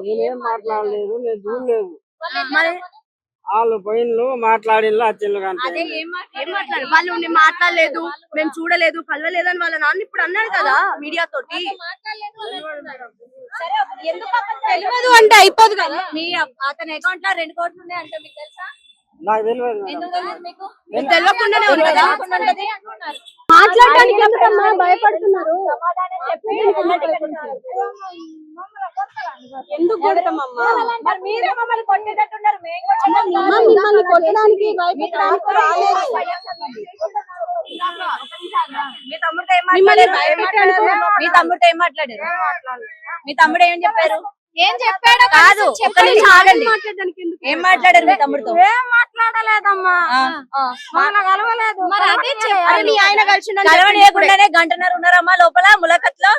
నేనేం మాట్లాడలేదు, నేను చూడలేదు. వాళ్ళు పోయిన్లు మాట్లాడిన్లు వచ్చిండ్లు అదే ఏం మాట్లాడారు వాళ్ళు? మాట్లాడలేదు, మేము చూడలేదు, కలవలేదు అని వాళ్ళ నాన్న ఇప్పుడు అన్నాడు కదా మీడియా తోటి. తెలియదు అంటే అయిపోదు కదా. మీ అతని అకౌంట్ లో 2 కోట్లు ఉన్నాయి అంటే మీకు తెలుసా? నాకు తెలియదు. తెలియకుండానే ఉంది కదా. మాట్లాడడానికి ఎందుకమ్మా భయపడుతున్నారు? ఎందుకు కొడతామమ్మా? మీరే మమ్మల్ని కొట్టేటట్టున్నారు. మిమ్మల్ని కొట్టడానికి భయపెట్టడానికి రాలేదు. మీ తమ్ముడితో ఏం మాట్లాడారు? మీ తమ్ముడు ఏం చెప్పారు? ఏం చెప్పాడు కాదు, ఒక్క నిమిషం ఆగండి. ఏం మాట్లాడారు మీ తమ్ముడితో? ఏం మాట్లాడలేదమ్మా, కలవలేదు. ఆయన కలవనీయకుండానే గంటన్నర ఉన్నారమ్మా లోపల ములకత్లో.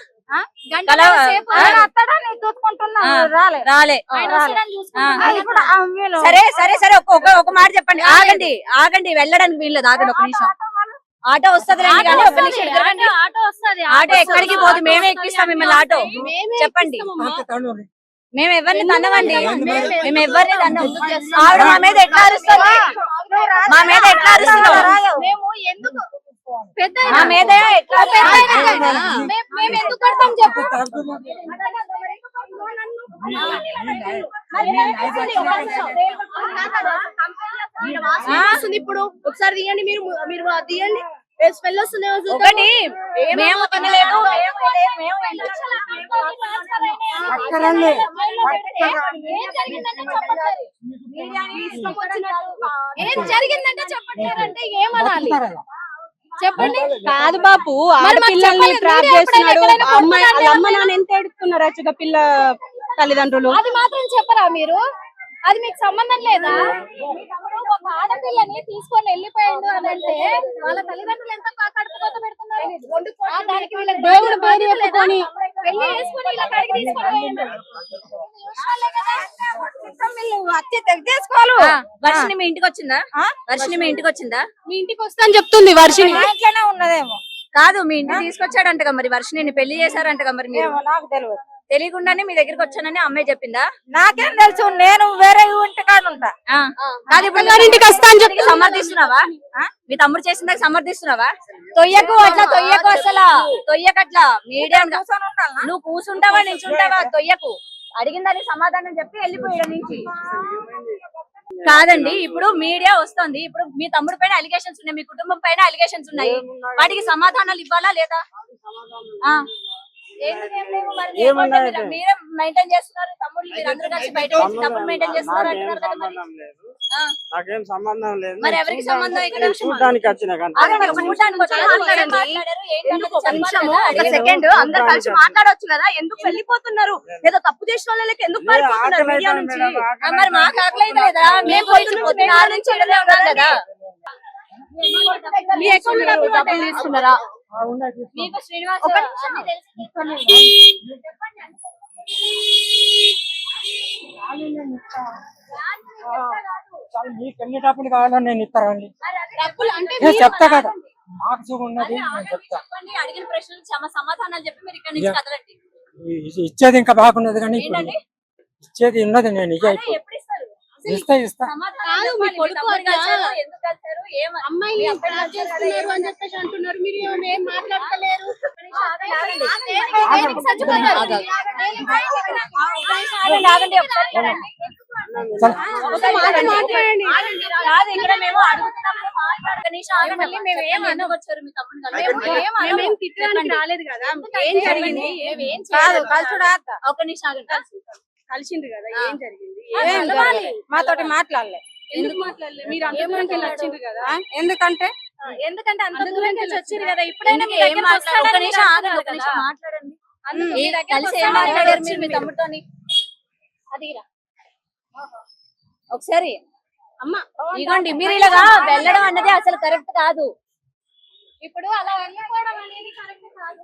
రాలే. సరే సరే సరే, ఒక మాట చెప్పండి. ఆగండి ఆగండి, వెళ్ళడానికి వీల్లేదు. ఆగండి ఒక నిమిషం. ఆటో వస్తుంది కానీ ఒక నిమిషం. ఆటో ఎక్కడికి పోదు, మేమే ఎక్కిస్తాం మిమ్మల్ని. ఆటో చెప్పండి. మేము ఎవరిని తన్నవండి, మేము ఎవరిని తన్నం. ఆవిడ మా మీద ఎట్లా అరుస్తుంది? మా మీద ఎట్లా అరుస్తున్నావు? మా మీద ఎట్లా? మేము ఎందుకు కడతాం చెప్పు? ఇప్పుడు ఒకసారి తీయండి, మీరు తీయండి. స్మెల్ వస్తుంది ఒకటి. మేము తినలేదు, ఏం జరిగిందంటే చెప్పట్లేరంటే ఏమనాలి చెప్పండి. కాదు బాపు, ఆడపిల్లల్ని ట్రాప్ చేస్తున్నాడు. అమ్మ నాన్న ఎంత ఎడుతున్నారు యాక్చువల్గా పిల్ల తల్లిదండ్రులు. అది మాత్రం చెప్పరా మీరు? అది మీకు సంబంధం లేదా? ఒక ఆడపిల్లని తీసుకొని వెళ్ళిపోయిండు అని అంటే వాళ్ళ తల్లిదండ్రులు ఎంత కడుపుకోత పెడుతున్నారు. దేవుడు పేరు చెప్పుకొని పెళ్లి చేసుకొని ఇలా కడిగి తీసుకొని వర్షిని మీ ఇంటికి వచ్చిందా? వర్షిని మీ ఇంటికి వచ్చిందా? మీ ఇంటికి వస్తా అని చెప్తుంది వర్షిని. ఇంట్లోనే ఉన్నదేమో. కాదు, మీ ఇంటికి తీసుకొచ్చాడంటగా మరి. వర్షిని పెళ్లి చేశారంటగా మరి. మీరు నాకు తెలియదు, తెలియకుండానే మీ దగ్గరికి వచ్చానని అమ్మాయి చెప్పిందా? నాకేం తెలుసు, నేను వేరే ఇంటికాడ ఉంటా. కాదు, ఇప్పుడు ఇంటికి వస్తా అని చెప్పి సమర్థిస్తున్నావా? మీ తమ్ముడు చేసిందాక సమర్థిస్తున్నావా? తొయ్యకు అట్లా, తొయ్యకు అసలు తొయ్యకట్లా. మీడియా నువ్వు కూర్చుంటావా నిల్చుంటావా? తొయ్యకు. అడిగిందని సమాధానం చెప్పి వెళ్ళిపోయాడు నుంచి. కాదండి, ఇప్పుడు మీడియా వస్తుంది. ఇప్పుడు మీ తమ్ముడు పైన అలిగేషన్స్ ఉన్నాయి, మీ కుటుంబం పైన అలిగేషన్స్ ఉన్నాయి. వాటికి సమాధానాలు ఇవ్వాలా లేదా? మీరే మెయింటైన్ చేస్తున్నారు. తమ్ముడు మీరందరూ కలిసి బయట తమ్ముడు మెయింటైన్ చేస్తున్నారు అంటున్నారు కదా. నాకేం సంబంధం లేదు. మరి ఎవరికి సంబంధం? ఇక్కడ చూడడానికి వచ్చిన సెకండ్ అందరు కలిసి మాట్లాడవచ్చు కదా. ఎందుకు వెళ్ళిపోతున్నారు? ఏదో తప్పు చేసిన వాళ్ళకి ఎందుకు పారిపోతున్నారు మీడియా నుంచి? మరి మాకు ఆకలేదు లేదా? మేము పొద్దున్న నుంచి ఉన్నాం కదా. మీ అకౌంట్ డబ్బులు తీసుకున్నారా? మీకు శ్రీనివాస్ మీకు ఎన్ని డబ్బులు కావాలో నేను ఇస్తానండి, చెప్తా కదా. మాకు ఉన్నది నేను చెప్తా. అడిగిన ప్రశ్నలకు సమాధానాలు చెప్పి మీరు ఇక్కడ నుంచి కదలండి. ఇచ్చేది ఇంకా బాగున్నది కానీ ఇప్పుడు ఇచ్చేది ఉన్నది. నేను ఇస్తా. ఇక్కడ మేము తిట్టడానికి రాలేదు కదా. ఏం జరిగింది? ఒక నిమిషం కలిసింది కదా. ఏం జరిగింది? మాతోటి మాట్లాడలే. ఎందుకు మాట్లాడలే? మీరు అంత దూరంకి వెళ్ళి వచ్చిండ్రు కదా. ఎందుకంటే అంత దూరంకి వెళ్ళి వచ్చిండ్రు కదా. ఇప్పుడైనా మాట్లాడండి. కలిసి ఏం మాట్లాడారు మీరు మీ తమ్ముడితోని? అది ఒకసారి అమ్మ ఇదిగోండి. మీరు ఇలాగా వెళ్ళడం అన్నది అసలు కరెక్ట్ కాదు. ఇప్పుడు అలా వెళ్ళిపోవడం అనేది కరెక్ట్ కాదు.